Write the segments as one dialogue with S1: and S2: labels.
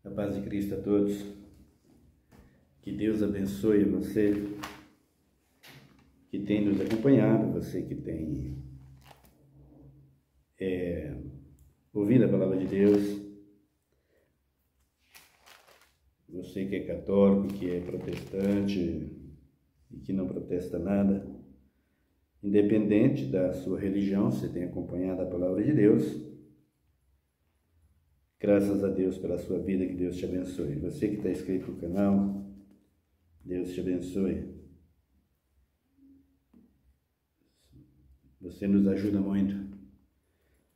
S1: A paz de Cristo a todos. Que Deus abençoe você que tem nos acompanhado, você que tem ouvido a palavra de Deus, você que é católico, que é protestante e que não protesta nada, independente da sua religião, você tem acompanhado a palavra de Deus. Graças a Deus pela sua vida, que Deus te abençoe. Você que está inscrito no canal, Deus te abençoe. Você nos ajuda muito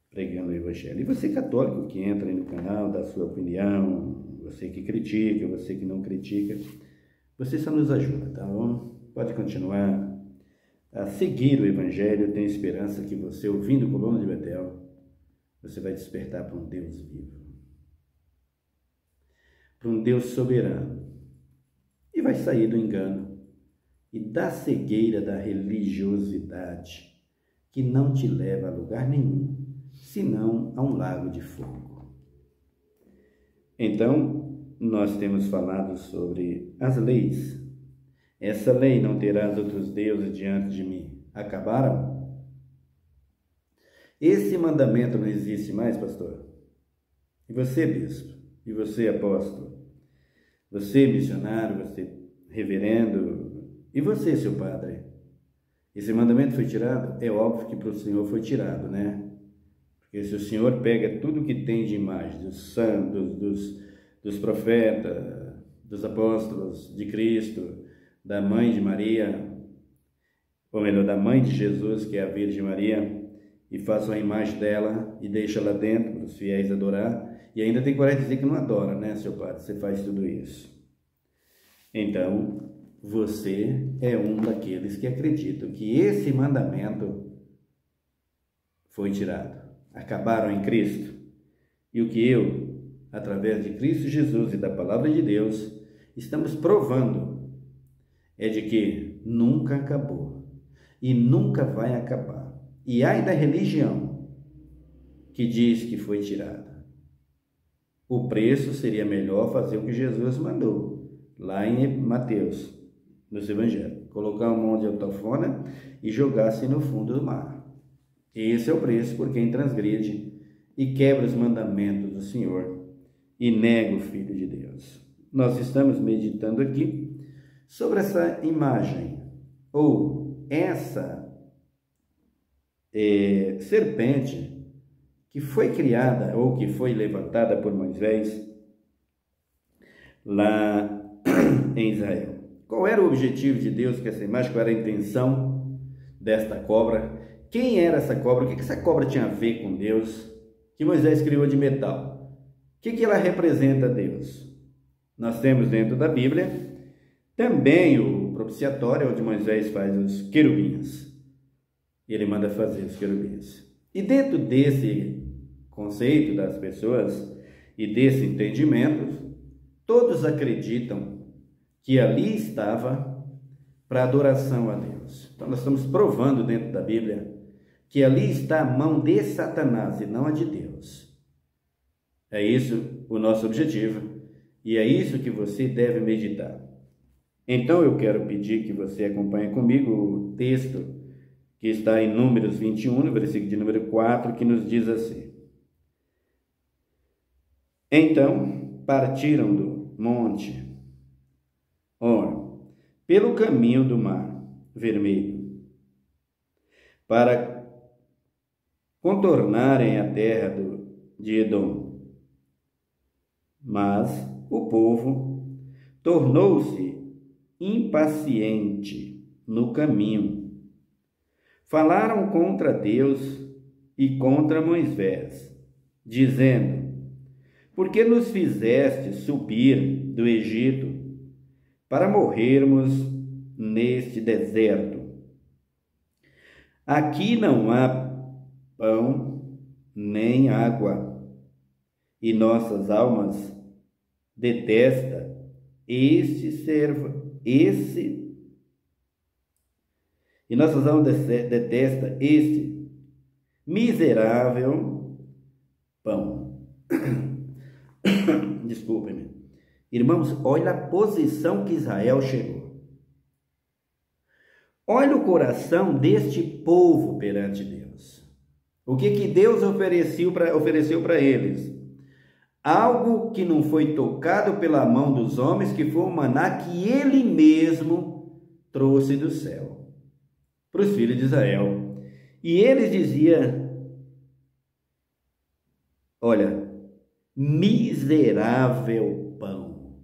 S1: pregando o Evangelho. E você católico que entra aí no canal, dá sua opinião, você que critica, você que não critica, você só nos ajuda, tá bom? Pode continuar a seguir o Evangelho. Eu tenho esperança que você, ouvindo o Coluna de Betel, você vai despertar para um Deus vivo, para um Deus soberano, e vai sair do engano e da cegueira da religiosidade, que não te leva a lugar nenhum, senão a um lago de fogo. Então, nós temos falado sobre as leis. Essa lei, não terás outros deuses diante de mim, acabaram? Esse mandamento não existe mais, pastor? E você, bispo? E você, apóstolo? Você, missionário? Você, reverendo? E você, seu padre? Esse mandamento foi tirado? É óbvio que para o Senhor foi tirado, né? Porque se o Senhor pega tudo que tem de imagem dos santos, dos profetas, dos apóstolos de Cristo, da mãe de Maria, ou melhor, da mãe de Jesus, que é a Virgem Maria, e faz uma imagem dela e deixa lá dentro para os fiéis adorar, e ainda tem coragem de dizer que não adora, né, seu padre? Você faz tudo isso. Então, você é um daqueles que acreditam que esse mandamento foi tirado. Acabaram em Cristo. E o que eu, através de Cristo Jesus e da palavra de Deus, estamos provando é de que nunca acabou e nunca vai acabar. E ai da religião que diz que foi tirada. O preço seria melhor fazer o que Jesus mandou, lá em Mateus, nos Evangelhos. Colocar um monte de autofona e jogar-se no fundo do mar. Esse é o preço por quem transgride e quebra os mandamentos do Senhor e nega o Filho de Deus. Nós estamos meditando aqui sobre essa imagem, ou essa serpente que foi criada ou que foi levantada por Moisés lá em Israel. Qual era o objetivo de Deus com essa imagem? Qual era a intenção desta cobra? Quem era essa cobra? O que essa cobra tinha a ver com Deus? Que Moisés criou de metal. O que ela representa a Deus? Nós temos dentro da Bíblia também o propiciatório, onde Moisés faz os querubins. Ele manda fazer os querubins. E dentro desse conceito das pessoas e desse entendimento, todos acreditam que ali estava para adoração a Deus. Então nós estamos provando dentro da Bíblia que ali está a mão de Satanás e não a de Deus. É isso o nosso objetivo e é isso que você deve meditar. Então eu quero pedir que você acompanhe comigo o texto que está em Números 21, no versículo de número 4, que nos diz assim: Então partiram do monte Hor pelo caminho do mar Vermelho, para contornarem a terra de Edom. Mas o povo tornou-se impaciente no caminho. Falaram contra Deus e contra Moisés, dizendo: Por que nos fizeste subir do Egito para morrermos neste deserto? Aqui não há pão nem água, e nossas almas detesta este miserável pão. desculpem-me. Irmãos, olha a posição que Israel chegou. Olha o coração deste povo perante Deus. O que Deus ofereceu para eles? Algo que não foi tocado pela mão dos homens, que foi o maná que ele mesmo trouxe do céu para os filhos de Israel. E eles diziam: olha, miserável pão.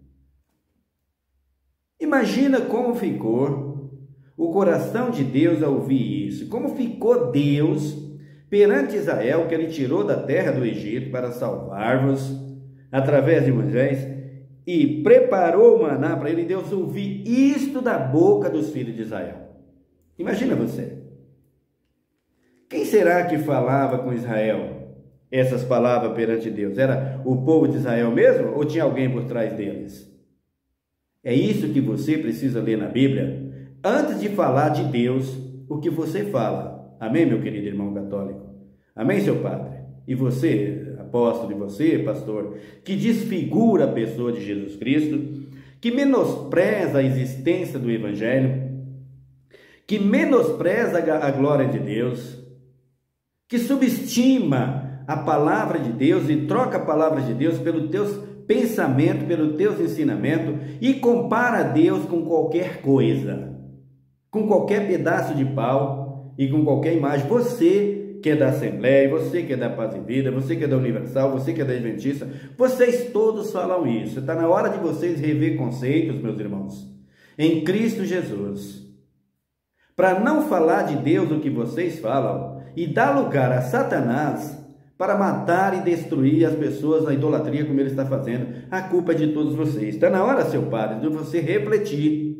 S1: Imagina como ficou o coração de Deus ao ouvir isso. Como ficou Deus perante Israel, que ele tirou da terra do Egito para salvar-vos através de Moisés, e preparou o maná para ele. Deus ouvir isto da boca dos filhos de Israel. Imagina você. Quem será que falava com Israel essas palavras perante Deus? Era o povo de Israel mesmo, ou tinha alguém por trás deles? É isso que você precisa ler na Bíblia, antes de falar de Deus, o que você fala. Amém, meu querido irmão católico? Amém, seu padre? E você, apóstolo, e você, pastor, que desfigura a pessoa de Jesus Cristo, que menospreza a existência do Evangelho, que menospreza a glória de Deus, que subestima a palavra de Deus e troca a palavra de Deus pelos teus pensamentos, pelos teus ensinamentos, e compara Deus com qualquer coisa, com qualquer pedaço de pau e com qualquer imagem. Você que é da Assembleia, você que é da Paz e Vida, você que é da Universal, você que é da Adventista, vocês todos falam isso. Está na hora de vocês rever conceitos, meus irmãos, em Cristo Jesus, para não falar de Deus o que vocês falam e dar lugar a Satanás para matar e destruir as pessoas na idolatria como ele está fazendo. A culpa é de todos vocês. Está na hora, seu padre, de você refletir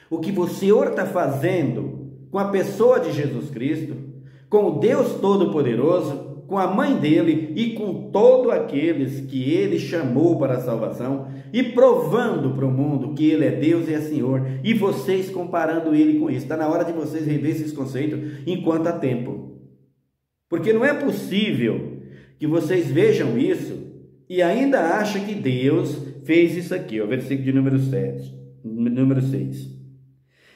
S1: o que o Senhor está fazendo com a pessoa de Jesus Cristo, com o Deus Todo-Poderoso, com a mãe dele e com todos aqueles que ele chamou para a salvação, e provando para o mundo que ele é Deus e é Senhor, e vocês comparando ele com isso. Está na hora de vocês rever esses conceitos enquanto há tempo, porque não é possível que vocês vejam isso e ainda achem que Deus fez isso aqui, o versículo de número 6.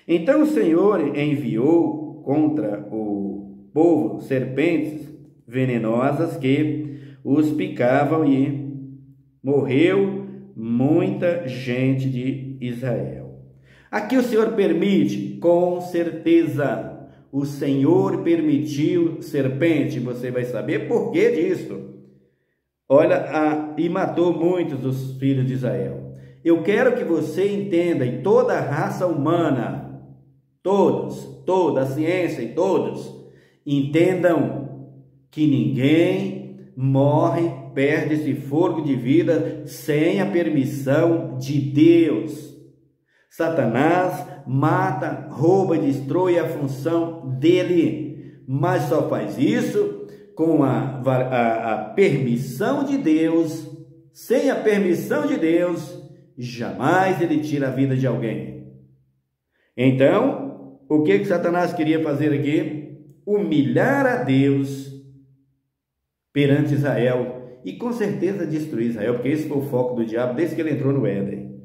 S1: Então o Senhor enviou contra o povo serpentes venenosas que os picavam, e morreu muita gente de Israel. Aqui o Senhor permite, com certeza, o Senhor permitiu serpente. Você vai saber por que disso. Olha, e matou muitos dos filhos de Israel. Eu quero que você entenda, e toda a raça humana, toda a ciência e todos, entendam que ninguém morre, perde esse fôlego de vida sem a permissão de Deus. Satanás mata, rouba e destrói a função dele, mas só faz isso com a permissão de Deus. Sem a permissão de Deus, jamais ele tira a vida de alguém. Então, o que Satanás queria fazer aqui? Humilhar a Deus perante Israel, e com certeza destruir Israel, porque esse foi o foco do diabo desde que ele entrou no Éden.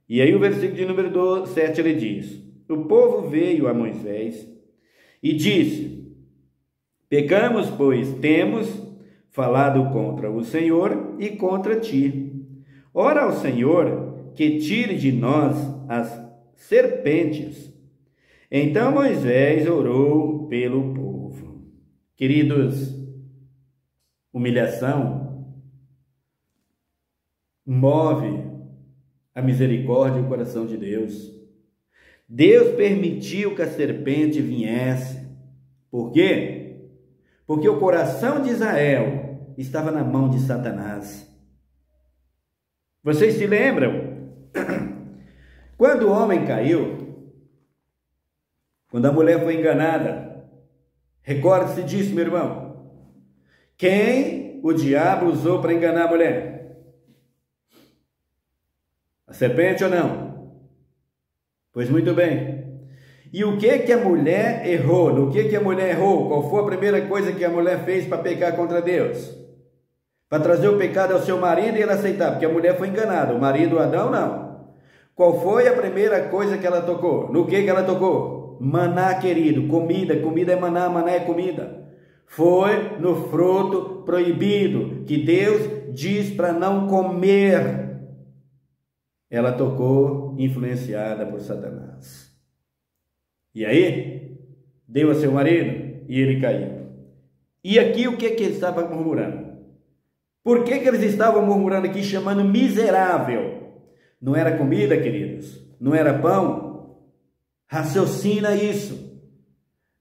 S1: E aí o versículo de número 7 ele diz: o povo veio a Moisés e disse: pecamos, pois temos falado contra o Senhor e contra ti. Ora ao Senhor que tire de nós as serpentes. Então Moisés orou pelo povo. Queridos, humilhação move a misericórdia e o coração de Deus. Deus permitiu que a serpente viesse. Por quê? Porque o coração de Israel estava na mão de Satanás. Vocês se lembram? Quando o homem caiu, quando a mulher foi enganada, recorde-se disso, meu irmão. Quem o diabo usou para enganar a mulher? A serpente ou não? Pois muito bem. E o que a mulher errou? No que a mulher errou? Qual foi a primeira coisa que a mulher fez para pecar contra Deus? para trazer o pecado ao seu marido e ele aceitar, porque a mulher foi enganada, o marido Adão não. Qual foi a primeira coisa que ela tocou? No que ela tocou? Maná, querido, comida, comida é maná, maná é comida. Foi no fruto proibido, que Deus diz para não comer. Ela tocou, influenciada por Satanás. E aí, deu a seu marido e ele caiu. E aqui o que ele estava murmurando? Por que eles estavam murmurando aqui, chamando miserável? Não era comida, queridos? Não era pão? Raciocina isso.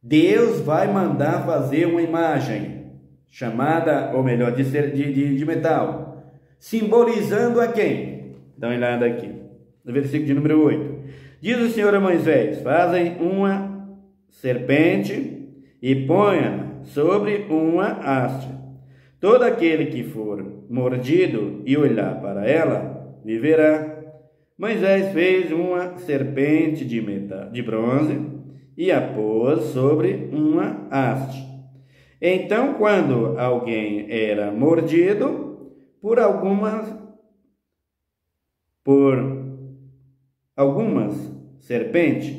S1: Deus vai mandar fazer uma imagem, chamada, ou melhor, de metal, simbolizando a quem? Dá uma olhada aqui, no versículo de número 8. Diz o Senhor a Moisés: fazem uma serpente e ponha sobre uma haste. Todo aquele que for mordido e olhar para ela, viverá. Moisés fez uma serpente de bronze e a pôs sobre uma haste. Então, quando alguém era mordido por algumas serpentes,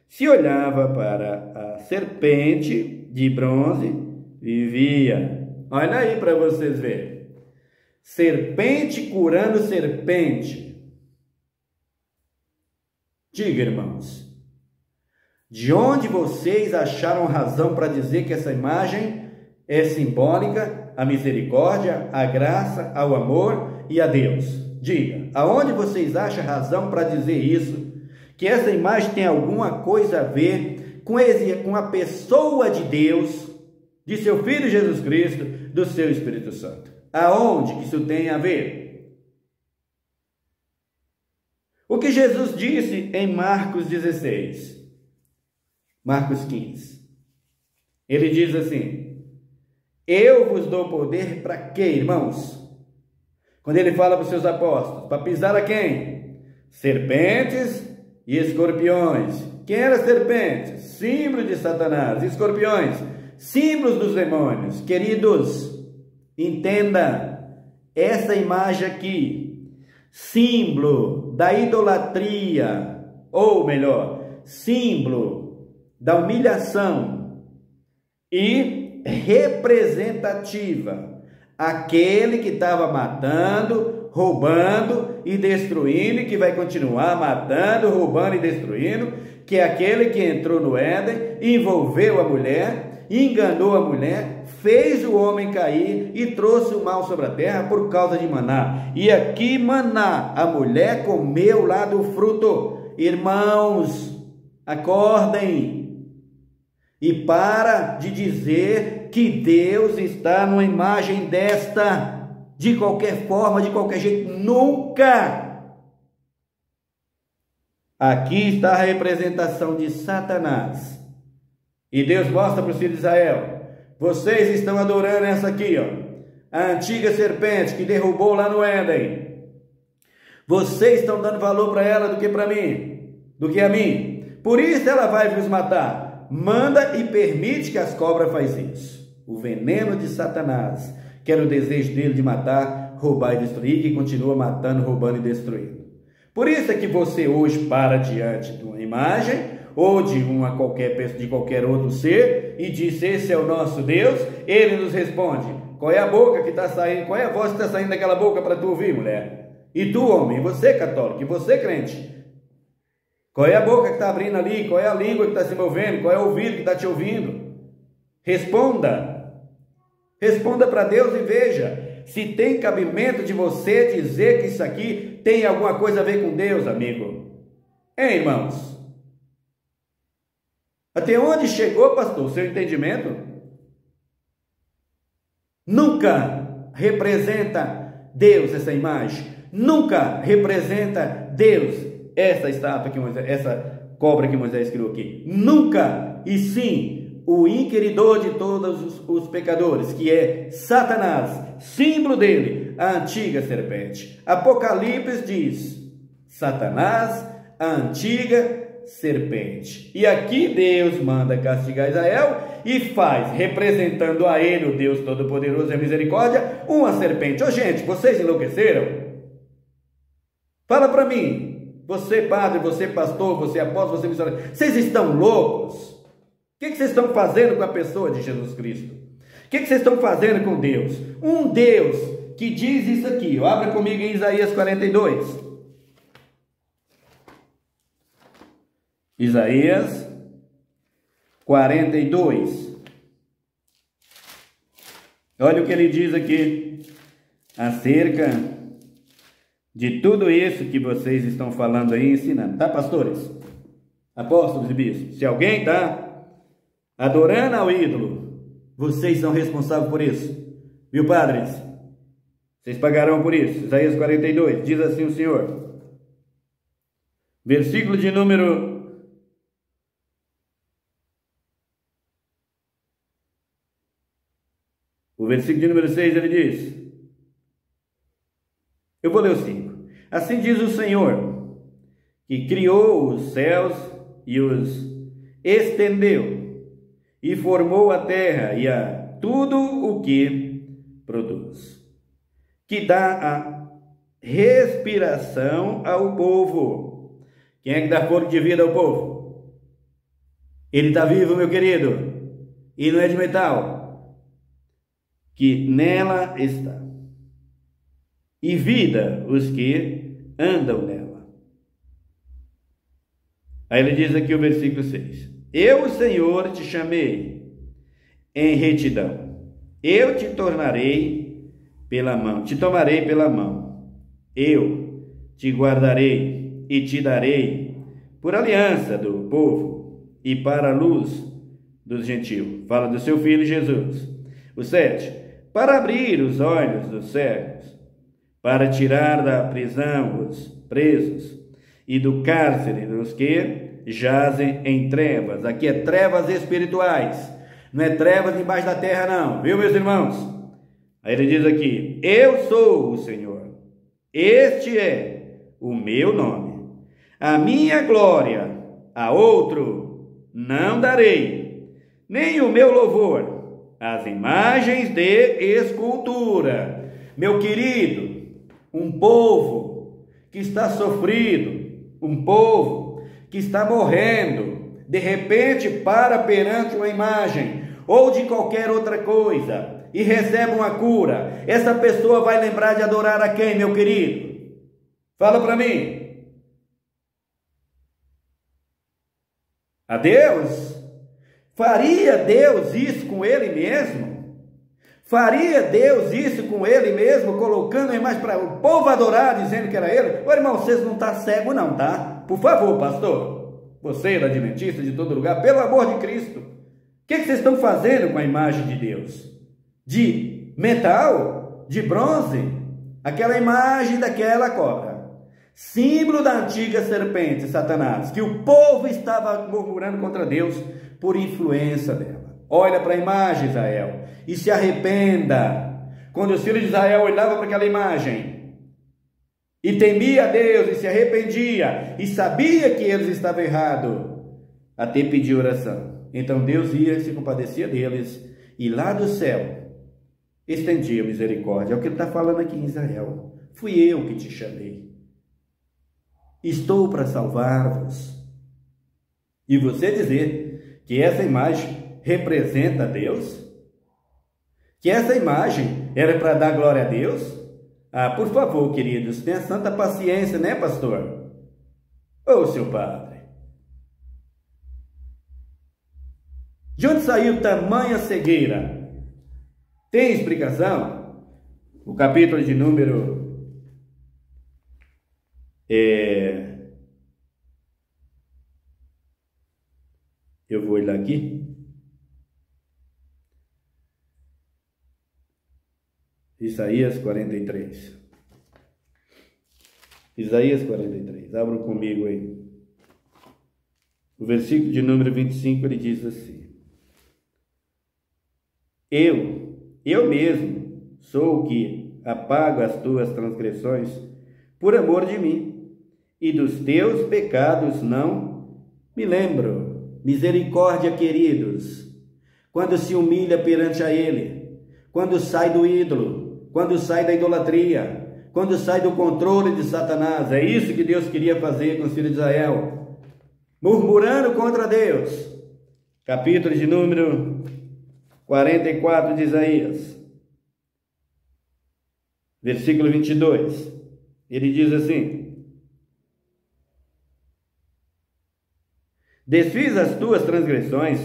S1: se olhava para a serpente de bronze, vivia. Olha aí para vocês verem. Serpente curando serpente. Diga, irmãos, de onde vocês acharam razão para dizer que essa imagem é simbólica à misericórdia, à graça, ao amor e a Deus? Diga, aonde vocês acham razão para dizer isso? Que essa imagem tem alguma coisa a ver com a pessoa de Deus, de seu Filho Jesus Cristo, do seu Espírito Santo? Aonde que isso tem a ver? O que Jesus disse em Marcos 16, Marcos 15, ele diz assim: eu vos dou poder para quê, irmãos? Quando ele fala para os seus apóstolos, para pisar a quem? Serpentes e escorpiões. Quem era serpentes? Símbolo de Satanás. Escorpiões, símbolos dos demônios. Queridos, entenda, essa imagem aqui, símbolo da idolatria, ou melhor, símbolo da humilhação e representativa, aquele que estava matando, roubando e destruindo, e que vai continuar matando, roubando e destruindo, que é aquele que entrou no Éden, envolveu a mulher, enganou a mulher, fez o homem cair e trouxe o mal sobre a terra por causa de maná. E aqui maná, a mulher comeu lá do fruto. Irmãos, acordem e para de dizer que Deus está numa imagem desta, de qualquer forma, de qualquer jeito. Nunca! Aqui está a representação de Satanás. E Deus mostra para os filhos de Israel: vocês estão adorando essa aqui, ó, a antiga serpente que derrubou lá no Éden. Vocês estão dando valor para ela do que para mim, do que a mim. Por isso ela vai vos matar. Manda e permite que as cobras façam isso. O veneno de Satanás, que era o desejo dele de matar, roubar e destruir, que continua matando, roubando e destruindo. Por isso é que você hoje para diante de uma imagem ou de qualquer outro ser e diz: esse é o nosso Deus. Ele nos responde: qual é a boca que está saindo, qual é a voz que está saindo daquela boca para tu ouvir, mulher? E tu, homem, e você, católico, e você, crente, qual é a boca que está abrindo ali, qual é a língua que está se movendo, qual é o ouvido que está te ouvindo? Responda para Deus e veja se tem cabimento de você dizer que isso aqui tem alguma coisa a ver com Deus, amigo. Hein, irmãos? Até onde chegou, pastor, o seu entendimento? Nunca representa Deus essa imagem. Nunca representa Deus essa estátua que Moisés, essa cobra que Moisés criou aqui. Nunca. E sim, o inquiridor de todos os pecadores, que é Satanás, símbolo dele, a antiga serpente. Apocalipse diz: Satanás, a antiga serpente. E aqui Deus manda castigar Israel e faz, representando a ele, o Deus Todo-Poderoso e a misericórdia, uma serpente. Ô gente, vocês enlouqueceram? Fala para mim, você padre, você pastor, você apóstolo, você missionário, vocês estão loucos? O que vocês estão fazendo com a pessoa de Jesus Cristo? O que vocês estão fazendo com Deus? Um Deus que diz isso aqui, abra comigo em Isaías 42. Isaías 42. Olha o que ele diz aqui acerca de tudo isso que vocês estão falando aí, ensinando, tá, pastores? Apóstolos e bispos, se alguém está adorando ao ídolo, vocês são responsáveis por isso, viu, padres? Vocês pagarão por isso. Isaías 42, diz assim o Senhor, versículo de número 6, ele diz, eu vou ler o 5. Assim diz o Senhor, que criou os céus e os estendeu, e formou a terra e a tudo o que produz, que dá a respiração ao povo. Quem é que dá fôlego de vida ao povo? Ele está vivo, meu querido, e não é de metal, que nela está, e vida os que andam nela. Aí ele diz aqui o versículo 6, eu, o Senhor, te chamei em retidão, eu te tomarei pela mão, eu te guardarei e te darei por aliança do povo e para a luz dos gentios. Fala do seu filho Jesus. O 7, para abrir os olhos dos cegos, para tirar da prisão os presos e do cárcere dos que jazem em trevas. Aqui é trevas espirituais, não é trevas embaixo da terra não, viu, meus irmãos? Aí ele diz aqui, eu sou o Senhor, este é o meu nome, a minha glória a outro não darei, nem o meu louvor as imagens de escultura. Meu querido, um povo que está sofrido, um povo que está morrendo, de repente para perante uma imagem ou de qualquer outra coisa e recebe uma cura, essa pessoa vai lembrar de adorar a quem, meu querido? Fala para mim. A Deus? Faria Deus isso com ele mesmo? Faria Deus isso com ele mesmo, colocando a imagem para o povo adorar, dizendo que era ele? Ô irmão, vocês não estão cegos não, tá? Por favor, pastor, você da adventista de todo lugar, pelo amor de Cristo, o que vocês estão fazendo com a imagem de Deus? De metal? De bronze? Aquela imagem daquela cobra, símbolo da antiga serpente, Satanás, que o povo estava murmurando contra Deus por influência dela. Olha para a imagem, Israel, e se arrependa. Quando os filhos de Israel olhavam para aquela imagem e temia a Deus e se arrependia e sabia que eles estavam errados, até pedir oração, então Deus ia e se compadecia deles e lá do céu estendia misericórdia. É o que ele está falando aqui em Israel. Fui eu que te chamei, estou para salvar-vos. E você dizer que essa imagem representa Deus? Que essa imagem era para dar glória a Deus? Ah, por favor, queridos, tenha santa paciência, né, pastor? Ô, seu padre. De onde saiu tamanha cegueira? Tem explicação? O capítulo de número... Eu vou olhar aqui. Isaías 43. Isaías 43. Abram comigo aí. O versículo de número 25, ele diz assim: Eu mesmo sou o que apago as tuas transgressões por amor de mim, e dos teus pecados não Me lembro, misericórdia, queridos, quando se humilha perante a Ele, quando sai do ídolo, quando sai da idolatria, quando sai do controle de Satanás. É isso que Deus queria fazer com os filhos de Israel, murmurando contra Deus. Capítulo de número 44 de Isaías, versículo 22, ele diz assim: desfiz as tuas transgressões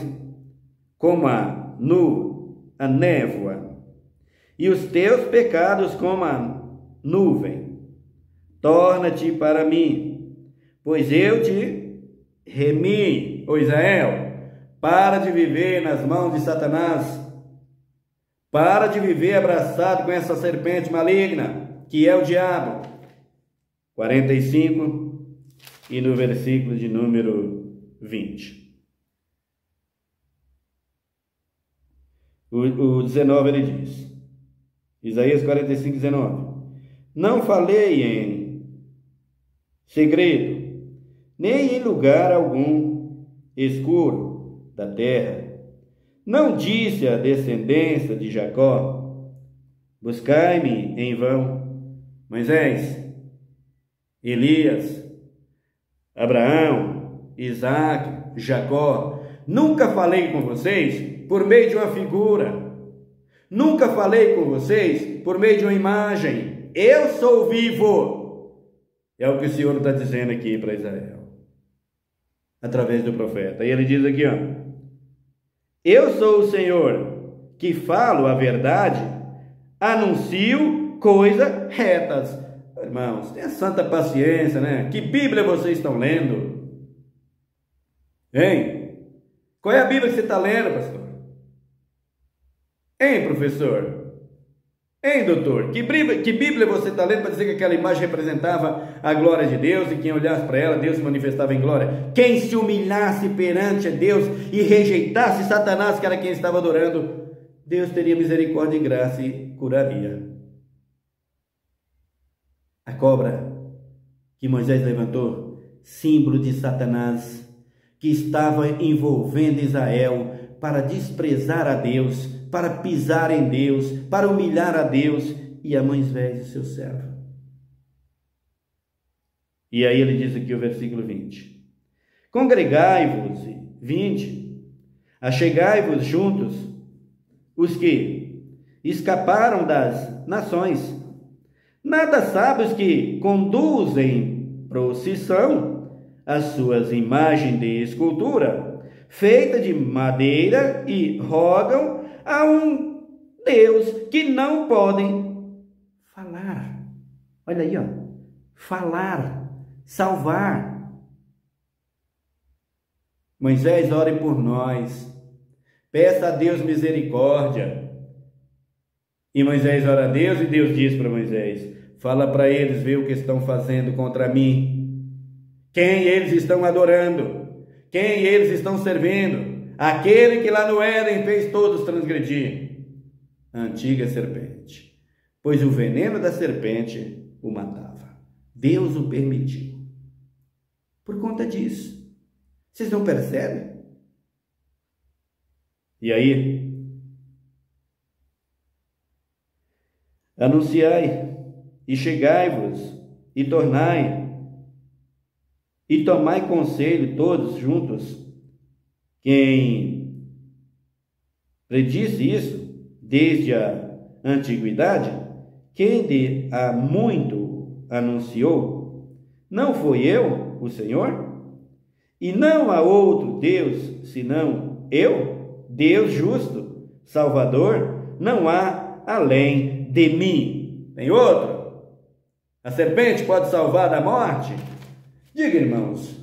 S1: como a névoa, e os teus pecados como a nuvem. Torna-te para mim, pois eu te remi, ó Israel. Para de viver nas mãos de Satanás. Para de viver abraçado com essa serpente maligna, que é o diabo. 45 e no versículo de número 20. O 19 ele diz, Isaías 45, 19: não falei em segredo, nem em lugar algum escuro da terra. Não disse a descendência de Jacó: buscai-me em vão. Moisés, Elias, Abraão, Isaac, Jacó, nunca falei com vocês por meio de uma figura, nunca falei com vocês por meio de uma imagem. Eu sou vivo. É o que o Senhor está dizendo aqui para Israel, através do profeta. E ele diz aqui, ó: eu sou o Senhor, que falo a verdade, anuncio coisas retas. Irmãos, tenha santa paciência, né? Que Bíblia vocês estão lendo? Hein? Qual é a Bíblia que você está lendo, pastor? Hein, professor? Hein, doutor? Que Bíblia você está lendo para dizer que aquela imagem representava a glória de Deus e quem olhasse para ela, Deus se manifestava em glória? Quem se humilhasse perante a Deus e rejeitasse Satanás, que era quem estava adorando, Deus teria misericórdia e graça e curaria. A cobra que Moisés levantou, símbolo de Satanás, que estava envolvendo Israel para desprezar a Deus, para pisar em Deus, para humilhar a Deus e a Moisés, seu servo. E aí ele diz aqui o versículo 20: congregai-vos, 20, achegai-vos juntos, os que escaparam das nações. Nada sabe os que conduzem procissão as suas imagens de escultura, feita de madeira, e rogam a um Deus que não podem falar. Olha aí, ó. Falar, salvar. Moisés, ore por nós. Peça a Deus misericórdia. E Moisés ora a Deus, e Deus diz para Moisés: fala para eles, vê o que estão fazendo contra mim. Quem eles estão adorando? Quem eles estão servindo? Aquele que lá no Éden fez todos transgredir, a antiga serpente, pois o veneno da serpente o matava. Deus o permitiu. Por conta disso. Vocês não percebem? E aí, anunciai, e chegai-vos, e tornai, e tomai conselho todos juntos. Quem predisse isso desde a antiguidade, quem de há muito anunciou, não foi eu, o Senhor? E não há outro Deus senão eu, Deus justo, Salvador, não há além de mim. Tem outro? A serpente pode salvar da morte? Diga, irmãos,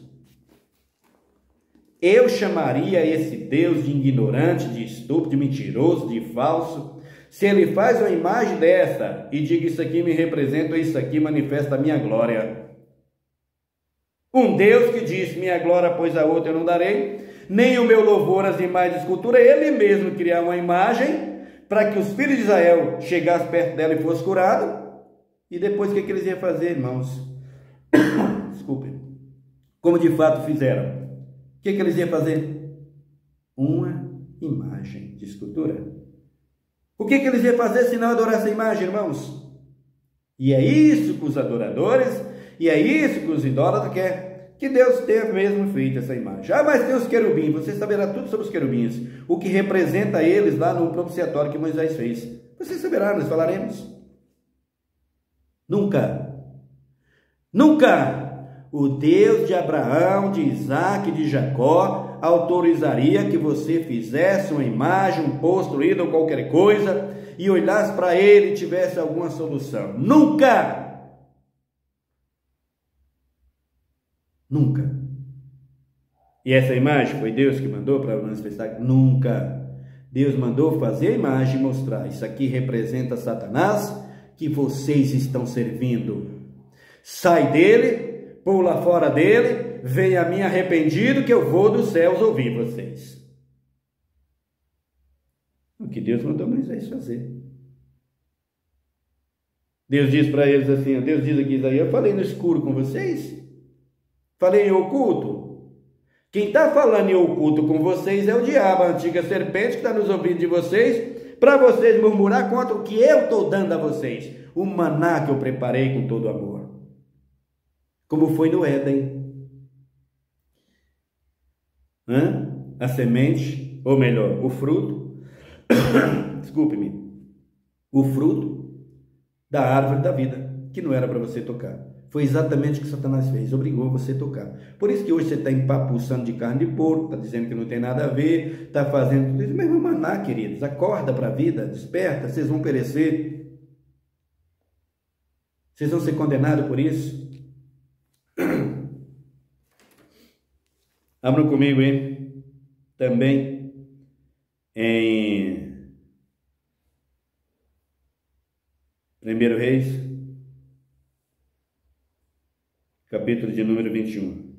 S1: eu chamaria esse Deus de ignorante, de estúpido, de mentiroso, de falso, se ele faz uma imagem dessa e diga: isso aqui me representa, isso aqui manifesta a minha glória. Um Deus que diz: minha glória, pois a outra eu não darei, nem o meu louvor às imagens de escultura. Ele mesmo criar uma imagem para que os filhos de Israel chegassem perto dela e fossem curados. E depois o que eles iam fazer, irmãos? Desculpe. Como de fato fizeram. O que eles iam fazer? Uma imagem de escultura. O que eles iam fazer se não adorar essa imagem, irmãos? E é isso que os adoradores, e é isso que os idólatras querem. Que Deus tenha mesmo feito essa imagem. Ah, mas tem os querubins, você saberá tudo sobre os querubins, o que representa eles lá no propiciatório que Moisés fez. Você saberá, nós falaremos. Nunca o Deus de Abraão, de Isaac, de Jacó autorizaria que você fizesse uma imagem, um posto, ídolo, qualquer coisa, e olhasse para ele e tivesse alguma solução. Nunca! E essa imagem foi Deus que mandou para manifestar? Nunca. Deus mandou fazer a imagem e mostrar. Isso aqui representa Satanás que vocês estão servindo. Sai dele, pula fora dele, venha a mim arrependido que eu vou dos céus ouvir vocês. O que Deus mandou Moisés fazer. Deus diz para eles assim, Deus diz aqui, Isaías, eu falei no escuro com vocês? Falei em oculto? Quem está falando em oculto com vocês é o diabo, a antiga serpente que está nos ouvindo de vocês, para vocês murmurar contra o que eu estou dando a vocês, o maná que eu preparei com todo amor, como foi no Éden. A semente, ou melhor, o fruto, desculpe-me, o fruto da árvore da vida, que não era para você tocar. Foi exatamente o que Satanás fez, obrigou você a tocar. Por isso que hoje você está empapuçando de carne de porco, está dizendo que não tem nada a ver, está fazendo tudo isso. Mas vamos maná, queridos, acorda para a vida, desperta, vocês vão perecer. Vocês vão ser condenados por isso. Abram comigo, hein? Também em 1 Reis, capítulo de número 21.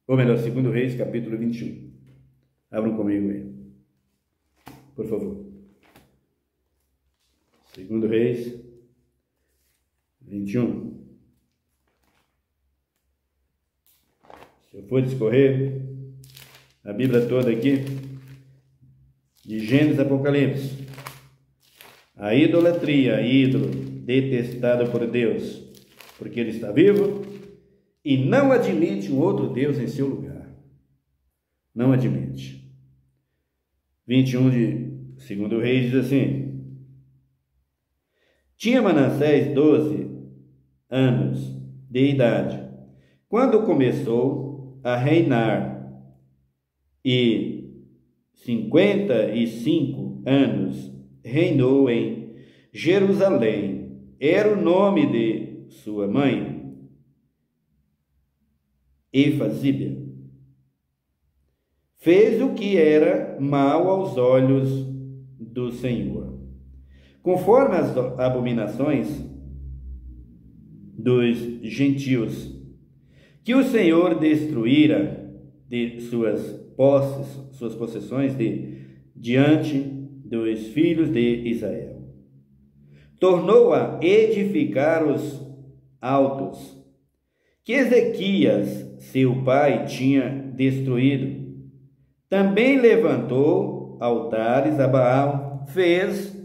S1: Ou melhor, 2 Reis, capítulo 21. Abram comigo aí, por favor. 2 Reis 21. Se eu for discorrer a Bíblia toda aqui, de Gênesis a Apocalipse, a idolatria, ídolo detestado por Deus, porque ele está vivo e não admite um outro Deus em seu lugar. Não admite. 21 de 2 Reis diz assim: tinha Manassés 12 anos de idade quando começou a reinar, e 55 anos reinou em Jerusalém. Era o nome de sua mãe Efazíbia. Fez o que era mal aos olhos do Senhor, conforme as abominações dos gentios, que o Senhor destruíra de suas possessões diante dos filhos de Israel. Tornou a edificar os altos que Ezequias, seu pai, tinha destruído. Também levantou altares a Baal, fez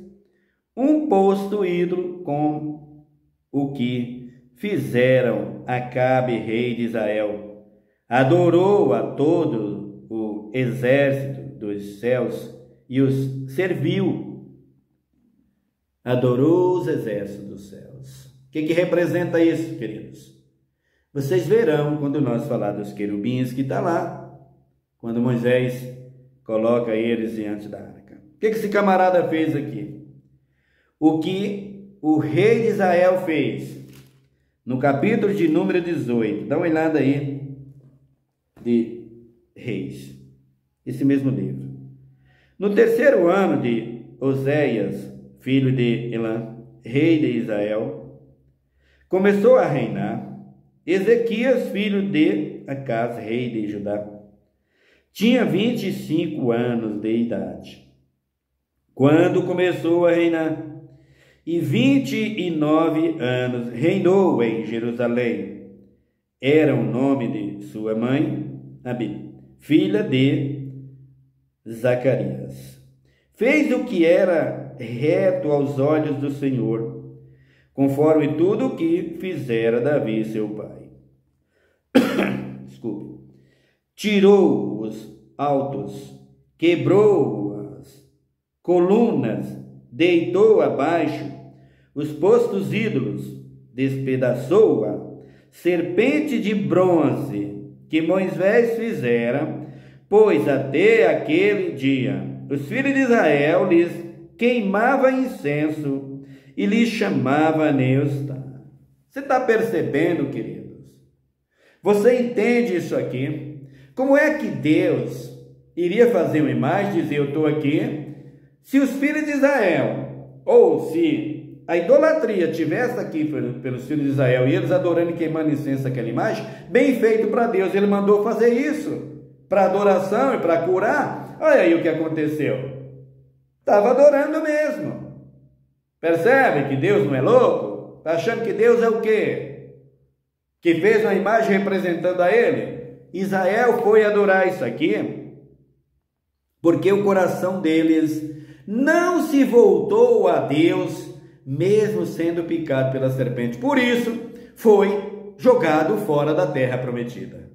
S1: um posto ídolo com o que fizeram Acabe, rei de Israel. Adorou a todo o exército dos céus e os serviu. Adorou os exércitos dos céus. O que representa isso, queridos? Vocês verão quando nós falar dos querubins que está lá, quando Moisés coloca eles diante da arca. O que esse camarada fez aqui? O que o rei de Israel fez no capítulo de número 18. Dá uma olhada aí. De Reis, esse mesmo livro. No terceiro ano de Oséias, filho de Elã, rei de Israel, começou a reinar Ezequias, filho de Acaz, rei de Judá. Tinha 25 anos de idade quando começou a reinar, e 29 anos reinou em Jerusalém. Era o nome de sua mãe Abi. filha de Zacarias. Fez o que era reto aos olhos do Senhor, conforme tudo o que fizera Davi, seu pai. Desculpe. Tirou os altos, quebrou as colunas, deitou abaixo os postos ídolos, despedaçou a serpente de bronze que Moisés fizera, pois até aquele dia os filhos de Israel lhes queimava incenso e lhes chamava Neustá. Você está percebendo, queridos? Você entende isso aqui? Como é que Deus iria fazer uma imagem e dizer, eu estou aqui, se os filhos de Israel, ou se a idolatria tivesse aqui pelos filhos de Israel, e eles adorando e queimando incenso aquela imagem, bem feito para Deus, ele mandou fazer isso, para adoração e para curar. Olha aí o que aconteceu. Estava adorando mesmo. Percebe que Deus não é louco? Está achando que Deus é o quê? Que fez uma imagem representando a ele? Israel foi adorar isso aqui, porque o coração deles não se voltou a Deus, mesmo sendo picado pela serpente. Por isso, foi jogado fora da terra prometida.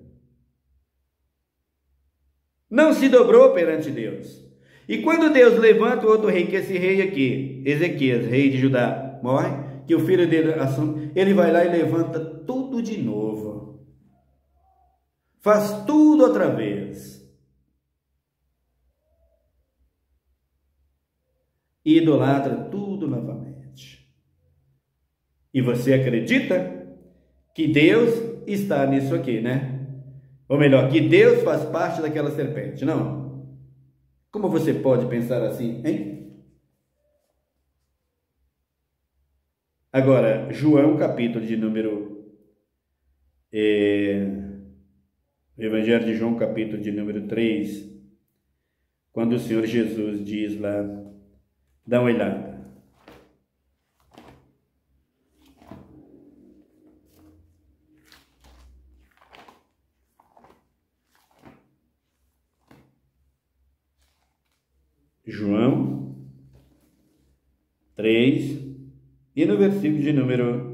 S1: Não se dobrou perante Deus. E quando Deus levanta o outro rei, que esse rei aqui, Ezequias, rei de Judá, morre, que o filho dele assume, ele vai lá e levanta tudo de novo. Faz tudo outra vez. E idolatra tudo novamente. E você acredita que Deus está nisso aqui, né? Ou melhor, que Deus faz parte daquela serpente, não? Como você pode pensar assim, hein? Agora, João, capítulo de número... Evangelho de João, capítulo de número 3, quando o Senhor Jesus diz lá, dá uma olhada. João 3, e no versículo de número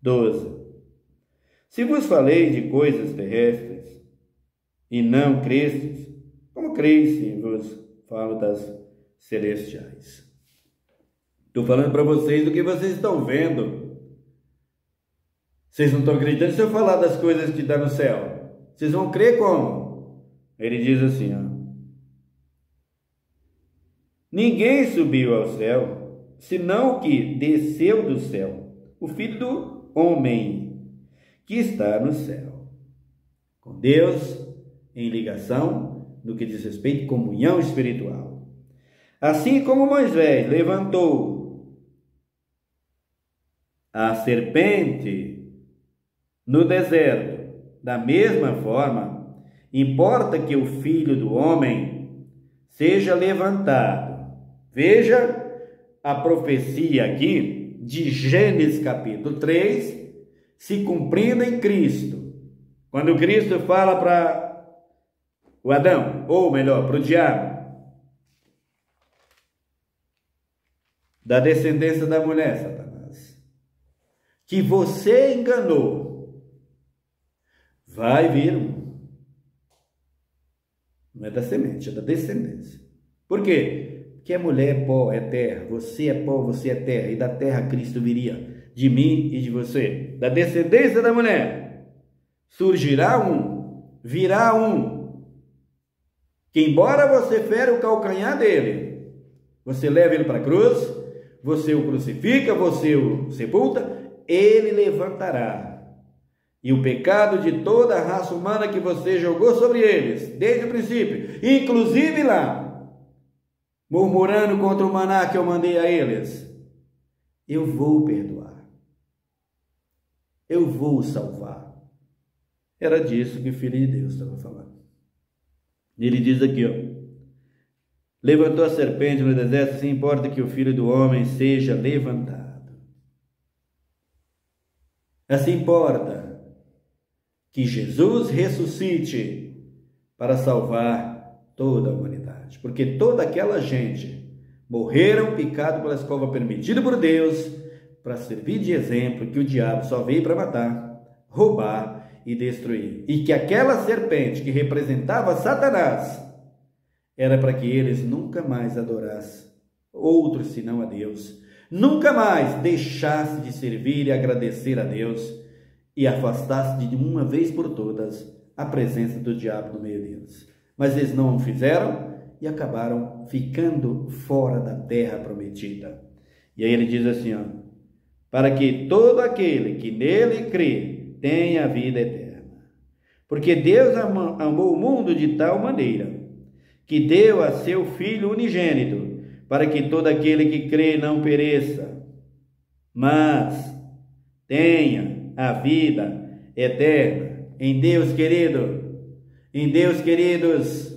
S1: 12. Se vos falei de coisas terrestres e não crestes, como creis se vos falo das celestiais? Estou falando para vocês do que vocês estão vendo. Vocês não estão acreditando? Se eu falar das coisas que estão no céu, vocês vão crer como? Ele diz assim, ó. Ninguém subiu ao céu, senão o que desceu do céu, o Filho do Homem, que está no céu. Com Deus, em ligação, no que diz respeito à comunhão espiritual. Assim como Moisés levantou a serpente no deserto, da mesma forma, importa que o Filho do Homem seja levantado. Veja a profecia aqui de Gênesis capítulo 3, se cumprindo em Cristo. Quando Cristo fala para o Adão, ou melhor, para o diabo, da descendência da mulher, Satanás, que você enganou, vai vir um. Não é da semente, é da descendência. Por quê? Porque a mulher é pó, é terra, você é pó, você é terra, e da terra Cristo viria, de mim e de você. Da descendência da mulher surgirá um, virá um, que embora você fere o calcanhar dele, você leva ele para a cruz, você o crucifica, você o sepulta, ele levantará. E o pecado de toda a raça humana que você jogou sobre eles, desde o princípio, inclusive lá, murmurando contra o maná que eu mandei a eles, eu vou perdoar. Eu vou salvar. Era disso que o Filho de Deus estava falando. Ele diz aqui, ó, levantou a serpente no deserto, se importa que o Filho do Homem seja levantado. Assim importa que Jesus ressuscite para salvar toda a humanidade, porque toda aquela gente morreram picado pela escova permitida por Deus para servir de exemplo que o diabo só veio para matar, roubar e destruir, e que aquela serpente que representava Satanás era para que eles nunca mais adorassem outros senão a Deus, nunca mais deixasse de servir e agradecer a Deus e afastasse de uma vez por todas a presença do diabo no meio deles. Mas eles não o fizeram e acabaram ficando fora da terra prometida. E aí ele diz assim, ó, para que todo aquele que nele crê tenha a vida eterna. Porque Deus amou o mundo de tal maneira que deu a seu Filho unigênito, para que todo aquele que crê não pereça, mas tenha a vida eterna. Em Deus, queridos,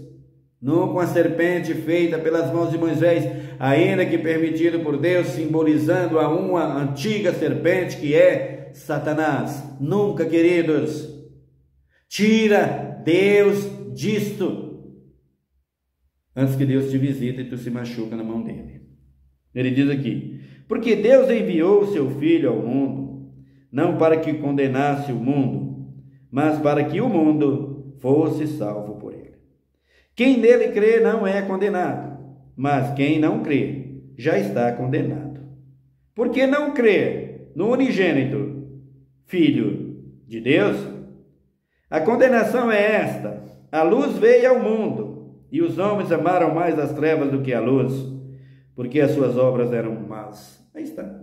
S1: não com a serpente feita pelas mãos de Moisés, ainda que permitido por Deus, simbolizando a uma antiga serpente que é Satanás. Nunca, queridos, tira Deus disto, antes que Deus te visite e tu se machuca na mão dele. Ele diz aqui, porque Deus enviou o seu Filho ao mundo, não para que condenasse o mundo, mas para que o mundo fosse salvo por ele. Quem nele crê não é condenado, mas quem não crê já está condenado. Porque não crê no unigênito Filho de Deus? A condenação é esta: a luz veio ao mundo, e os homens amaram mais as trevas do que a luz, porque as suas obras eram más. Aí está.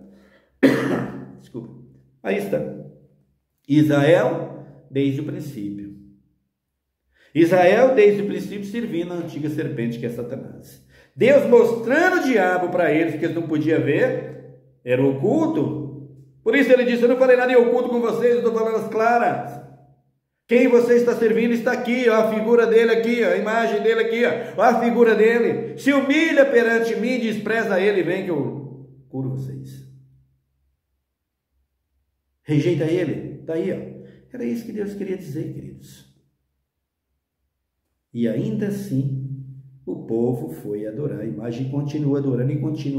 S1: Desculpa. Aí está. Israel, desde o princípio. Israel, desde o princípio, servindo a antiga serpente que é Satanás. Deus mostrando o diabo para eles, que eles não podiam ver, era oculto. Por isso ele disse, eu não falei nada em oculto com vocês, eu estou falando as claras. Quem você está servindo está aqui, ó, a figura dele aqui, ó, a imagem dele aqui, ó, a figura dele. Se humilha perante mim, despreza ele, vem que eu curo vocês. Rejeita ele, está aí, ó. Era isso que Deus queria dizer, queridos. E ainda assim, o povo foi adorar a imagem e continua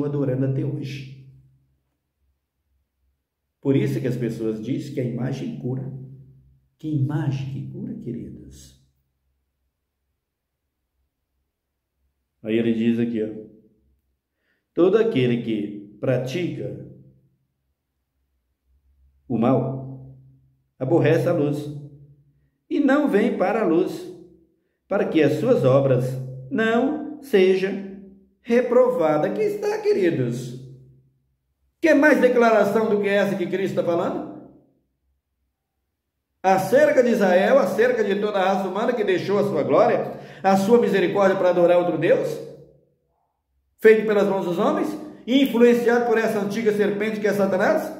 S1: adorando até hoje. Por isso que as pessoas dizem que a imagem cura. Que imagem que cura, queridos? Aí ele diz aqui, ó, todo aquele que pratica o mal aborrece a luz e não vem para a luz, para que as suas obras não sejam reprovadas. Aqui está, queridos. Quer mais declaração do que essa que Cristo está falando? Acerca de Israel, acerca de toda a raça humana que deixou a sua glória, a sua misericórdia para adorar outro Deus, feito pelas mãos dos homens, e influenciado por essa antiga serpente que é Satanás?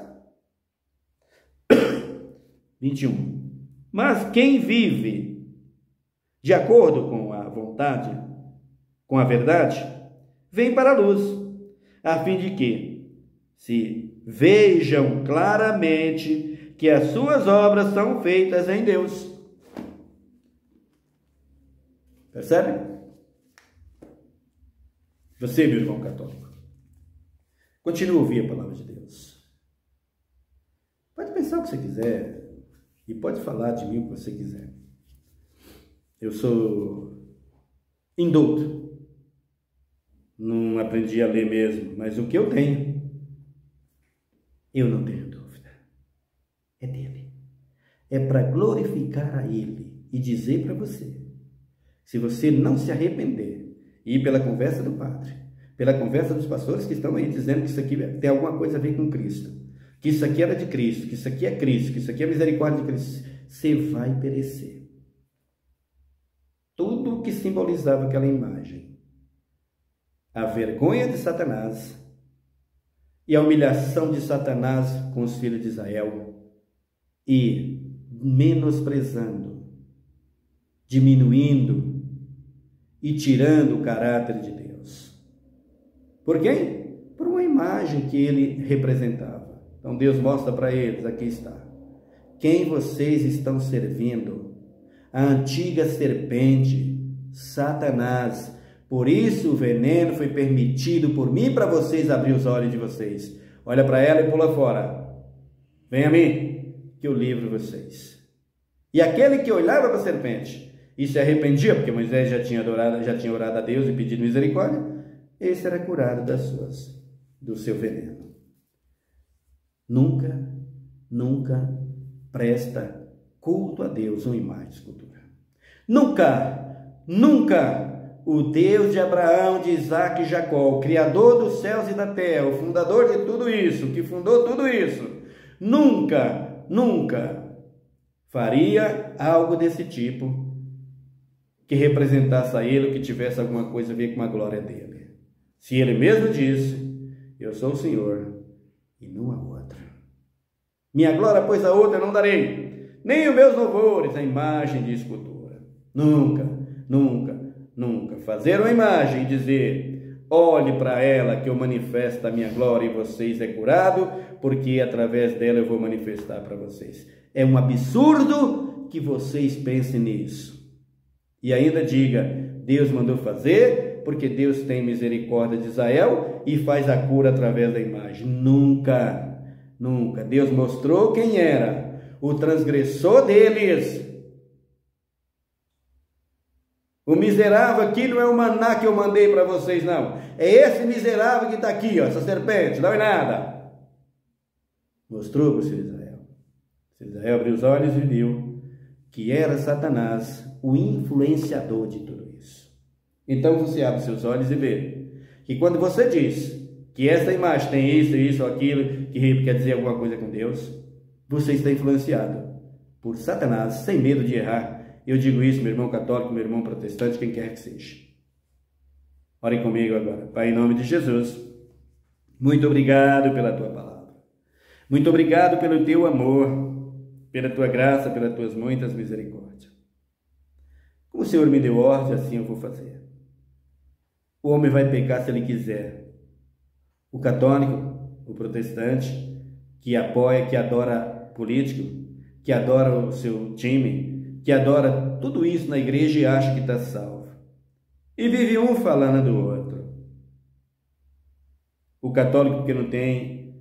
S1: 21. Mas quem vive de acordo com a vontade, com a verdade, vem para a luz, a fim de que se vejam claramente que as suas obras são feitas em Deus. Percebe? Você, meu irmão católico, continua a ouvir a palavra de Deus. Pode pensar o que você quiser e pode falar de mim o que você quiser. Eu sou indouto. Não aprendi a ler mesmo, mas o que eu tenho, eu não tenho dúvida. É dele. É para glorificar a ele e dizer para você, se você não se arrepender e ir pela conversa do padre, pela conversa dos pastores que estão aí dizendo que isso aqui tem alguma coisa a ver com Cristo, que isso aqui era de Cristo, que isso aqui é Cristo, que isso aqui é misericórdia de Cristo, você vai perecer. Tudo o que simbolizava aquela imagem, a vergonha de Satanás e a humilhação de Satanás com os filhos de Israel, e menosprezando, diminuindo e tirando o caráter de Deus. Por quem? Por uma imagem que ele representava. Então Deus mostra para eles, aqui está. quem vocês estão servindo? A antiga serpente, Satanás. Por isso o veneno foi permitido por mim para vocês abrir os olhos de vocês. Olha para ela e pula fora. Vem a mim, que eu livro vocês. E aquele que olhava para a serpente e se arrependia, porque Moisés já tinha orado a Deus e pedido misericórdia, esse era curado do seu veneno. Nunca presta culto a Deus uma imagem de escultura. Nunca o Deus de Abraão, de Isaac e Jacó, o Criador dos céus e da terra, o fundador de tudo isso, que fundou tudo isso, nunca faria algo desse tipo que representasse a ele, que tivesse alguma coisa a ver com a glória dele. Se ele mesmo disse, eu sou o Senhor e não há outra. Minha glória, pois a outra não darei, nem os meus louvores a imagem de escultura. Nunca fazer uma imagem e dizer, olhe para ela que eu manifesto a minha glória e vocês é curado, porque através dela eu vou manifestar para vocês. É um absurdo que vocês pensem nisso. E ainda diga, Deus mandou fazer, porque Deus tem misericórdia de Israel e faz a cura através da imagem. Nunca. Deus mostrou quem era, o transgressor deles. O miserável aqui não é o maná que eu mandei para vocês, não. É esse miserável que está aqui, ó, essa serpente, não é nada. Mostrou para o filho de Israel. O filho de Israel abriu os olhos e viu que era Satanás o influenciador de tudo isso. Então você abre seus olhos e vê que quando você diz que essa imagem tem isso ou aquilo, que quer dizer alguma coisa com Deus, você está influenciado por Satanás, sem medo de errar. Eu digo isso, meu irmão católico, meu irmão protestante, quem quer que seja. Orem comigo agora. Pai, em nome de Jesus, muito obrigado pela tua palavra. Muito obrigado pelo teu amor, pela tua graça, pelas tuas muitas misericórdias. Como o Senhor me deu ordem, assim eu vou fazer. O homem vai pecar se ele quiser. O católico, o protestante, que apoia, que adora político, que adora o seu time, que adora tudo isso na igreja e acha que está salvo. E vive um falando do outro. O católico, porque não tem,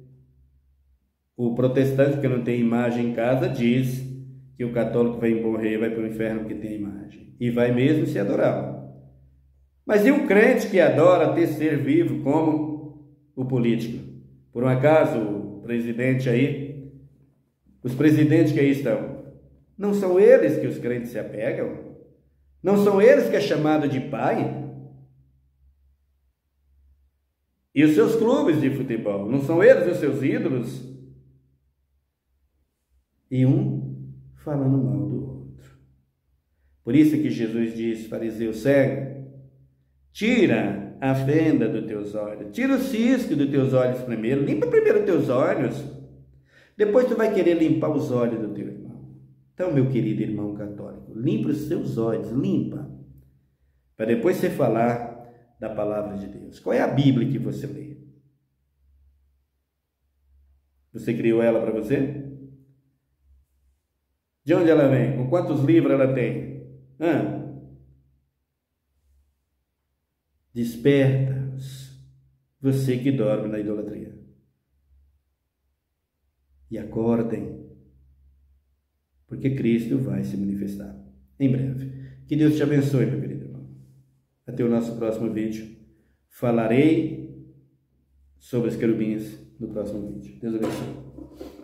S1: o protestante, porque não tem imagem em casa, diz que o católico vai morrer, vai para o inferno porque tem imagem. E vai mesmo se adorar. Mas e o crente que adora ter ser vivo como o político? Por um acaso, o presidente aí, os presidentes que aí estão, não são eles que os crentes se apegam? Não são eles que é chamado de pai? E os seus clubes de futebol, não são eles os seus ídolos? E um falando mal do outro. Por isso que Jesus diz, fariseu cego, tira a fenda dos teus olhos, tira o cisco dos teus olhos primeiro, limpa primeiro os teus olhos, depois tu vai querer limpar os olhos do teu irmão. Então, meu querido irmão católico, limpa os seus olhos, limpa, para depois você falar da palavra de Deus. Qual é a Bíblia que você lê? Você criou ela para você? De onde ela vem? Com quantos livros ela tem? Desperta-os, você que dorme na idolatria. E acordem, porque Cristo vai se manifestar em breve. Que Deus te abençoe, meu querido irmão. Até o nosso próximo vídeo. Falarei sobre os querubins no próximo vídeo. Deus abençoe.